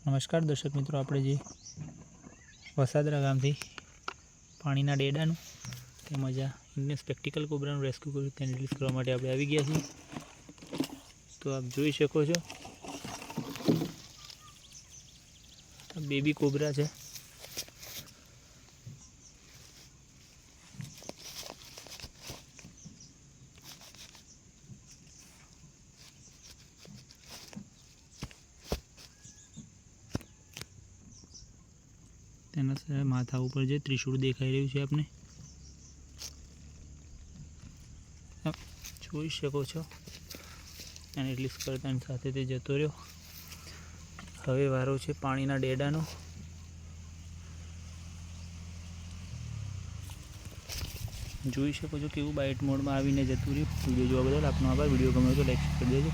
નમસ્કાર દર્શક મિત્રો, આપણે જે વસાદરા ગામથી પાણીના ડેડાનું તેમજ આ ઇન્ડિયન સ્પેક્ટિકલ કોબ્રાનું રેસ્ક્યુ કર્યું તેને રિલીઝ કરવા માટે આપણે આવી ગયા છીએ. તો આપ જોઈ શકો છો આ બેબી કોબ્રા છે. તેના માથા ઉપર જે ત્રિશૂળ દેખાઈ રહ્યું છે આપને જોઈ શકો છો. એને રિલીઝ કરતાની સાથે તે જતો રહ્યો. હવે વારો છે પાણીના ડેડાનો. જોઈ શકો છો કેવું બાઇટ મોડમાં આવીને જતું રહ્યું. વિડીયો જોવા બદલ આપનો આભાર. વિડીયો ગમ્યો તો લાઈક કરી દેજો.